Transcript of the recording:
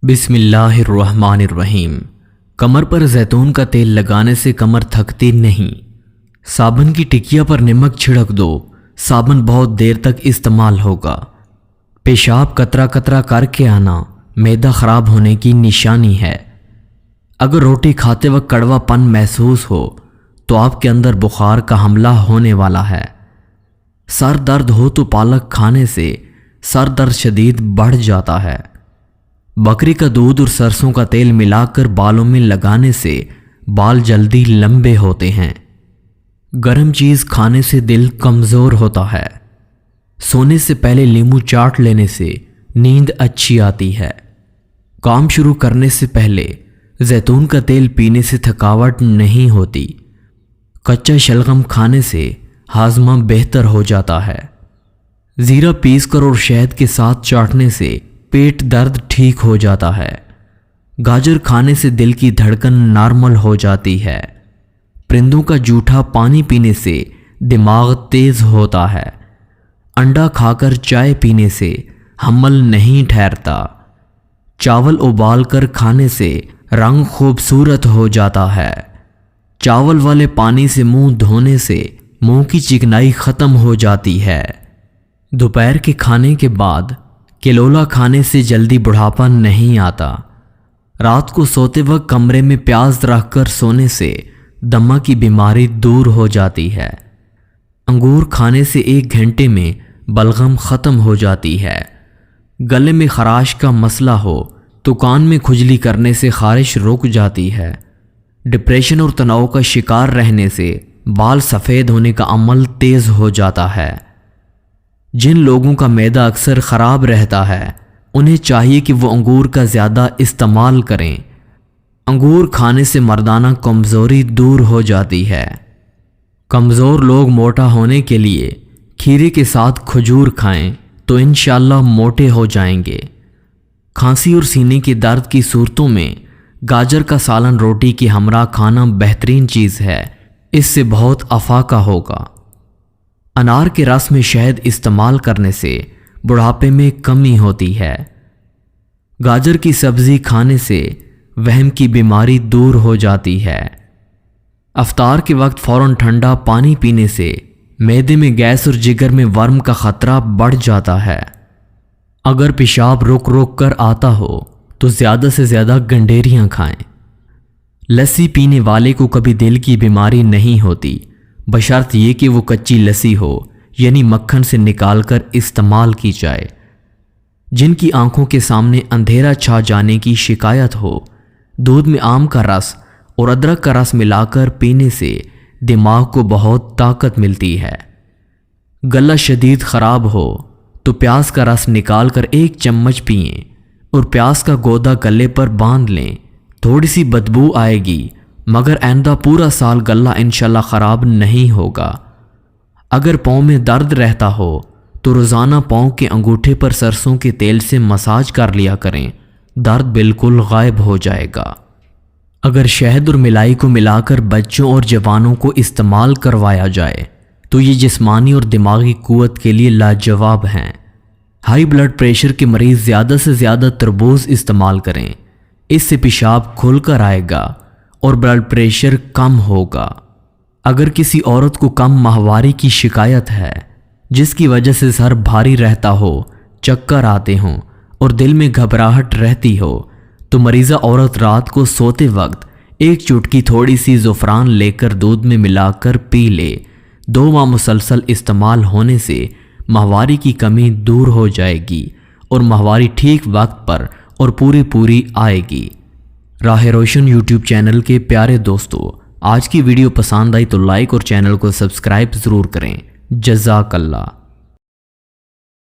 بسم اللہ الرحمن الرحیم۔ کمر پر زیتون کا تیل لگانے سے کمر تھکتی نہیں۔ صابن کی ٹکیا پر نمک چھڑک دو، صابن بہت دیر تک استعمال ہوگا۔ پیشاب قطرہ قطرہ کر کے آنا معدہ خراب ہونے کی نشانی ہے۔ اگر روٹی کھاتے وقت کڑوا پن محسوس ہو تو آپ کے اندر بخار کا حملہ ہونے والا ہے۔ سر درد ہو تو پالک کھانے سے سر درد شدید بڑھ جاتا ہے۔ بکری کا دودھ اور سرسوں کا تیل ملا کر بالوں میں لگانے سے بال جلدی لمبے ہوتے ہیں۔ گرم چیز کھانے سے دل کمزور ہوتا ہے۔ سونے سے پہلے لیمو چاٹ لینے سے نیند اچھی آتی ہے۔ کام شروع کرنے سے پہلے زیتون کا تیل پینے سے تھکاوٹ نہیں ہوتی۔ کچا شلغم کھانے سے ہاضمہ بہتر ہو جاتا ہے۔ زیرہ پیس کر اور شہد کے ساتھ چاٹنے سے پیٹ درد ٹھیک ہو جاتا ہے۔ گاجر کھانے سے دل کی دھڑکن نارمل ہو جاتی ہے۔ پرندوں کا جوٹھا پانی پینے سے دماغ تیز ہوتا ہے۔ انڈا کھا کر چائے پینے سے حمل نہیں ٹھہرتا۔ چاول ابال کر کھانے سے رنگ خوبصورت ہو جاتا ہے۔ چاول والے پانی سے منہ دھونے سے منہ کی چکنائی ختم ہو جاتی ہے۔ دوپہر کے کھانے کے بعد کیلولا کھانے سے جلدی بڑھاپا نہیں آتا۔ رات کو سوتے وقت کمرے میں پیاز رکھ کر سونے سے دمہ کی بیماری دور ہو جاتی ہے۔ انگور کھانے سے 1 گھنٹے میں بلغم ختم ہو جاتی ہے۔ گلے میں خراش کا مسئلہ ہو تو کان میں کھجلی کرنے سے خارش رک جاتی ہے۔ ڈپریشن اور تناؤ کا شکار رہنے سے بال سفید ہونے کا عمل تیز ہو جاتا ہے۔ جن لوگوں کا معدہ اکثر خراب رہتا ہے انہیں چاہیے کہ وہ انگور کا زیادہ استعمال کریں۔ انگور کھانے سے مردانہ کمزوری دور ہو جاتی ہے۔ کمزور لوگ موٹا ہونے کے لیے کھیرے کے ساتھ کھجور کھائیں تو انشاءاللہ موٹے ہو جائیں گے۔ کھانسی اور سینے کے درد کی صورتوں میں گاجر کا سالن روٹی کے ہمراہ کھانا بہترین چیز ہے، اس سے بہت افاقہ ہوگا۔ انار کے رس میں شہد استعمال کرنے سے بڑھاپے میں کمی ہوتی ہے۔ گاجر کی سبزی کھانے سے وہم کی بیماری دور ہو جاتی ہے۔ افطار کے وقت فوراً ٹھنڈا پانی پینے سے معدے میں گیس اور جگر میں ورم کا خطرہ بڑھ جاتا ہے۔ اگر پیشاب رک رک کر آتا ہو تو زیادہ سے زیادہ گنڈیریاں کھائیں۔ لسی پینے والے کو کبھی دل کی بیماری نہیں ہوتی، بشرط یہ کہ وہ کچی لسی ہو، یعنی مکھن سے نکال کر استعمال کی جائے۔ جن کی آنکھوں کے سامنے اندھیرا چھا جانے کی شکایت ہو، دودھ میں آم کا رس اور ادرک کا رس ملا کر پینے سے دماغ کو بہت طاقت ملتی ہے۔ گلا شدید خراب ہو تو پیاز کا رس نکال کر 1 چمچ پئیں اور پیاز کا گودا گلے پر باندھ لیں۔ تھوڑی سی بدبو آئے گی مگر آئندہ پورا سال گلا انشاءاللہ خراب نہیں ہوگا۔ اگر پاؤں میں درد رہتا ہو تو روزانہ پاؤں کے انگوٹھے پر سرسوں کے تیل سے مساج کر لیا کریں، درد بالکل غائب ہو جائے گا۔ اگر شہد اور ملائی کو ملا کر بچوں اور جوانوں کو استعمال کروایا جائے تو یہ جسمانی اور دماغی قوت کے لیے لاجواب ہیں۔ ہائی بلڈ پریشر کے مریض زیادہ سے زیادہ تربوز استعمال کریں، اس سے پیشاب کھل کر آئے گا اور بلڈ پریشر کم ہوگا۔ اگر کسی عورت کو کم ماہواری کی شکایت ہے جس کی وجہ سے سر بھاری رہتا ہو، چکر آتے ہوں اور دل میں گھبراہٹ رہتی ہو تو مریضہ عورت رات کو سوتے وقت 1 چٹکی تھوڑی سی زعفران لے کر دودھ میں ملا کر پی لے۔ 2 ماہ مسلسل استعمال ہونے سے ماہواری کی کمی دور ہو جائے گی اور ماہواری ٹھیک وقت پر اور پوری آئے گی۔ راہ روشن یوٹیوب چینل کے پیارے دوستو، آج کی ویڈیو پسند آئی تو لائک اور چینل کو سبسکرائب ضرور کریں۔ جزاک اللہ۔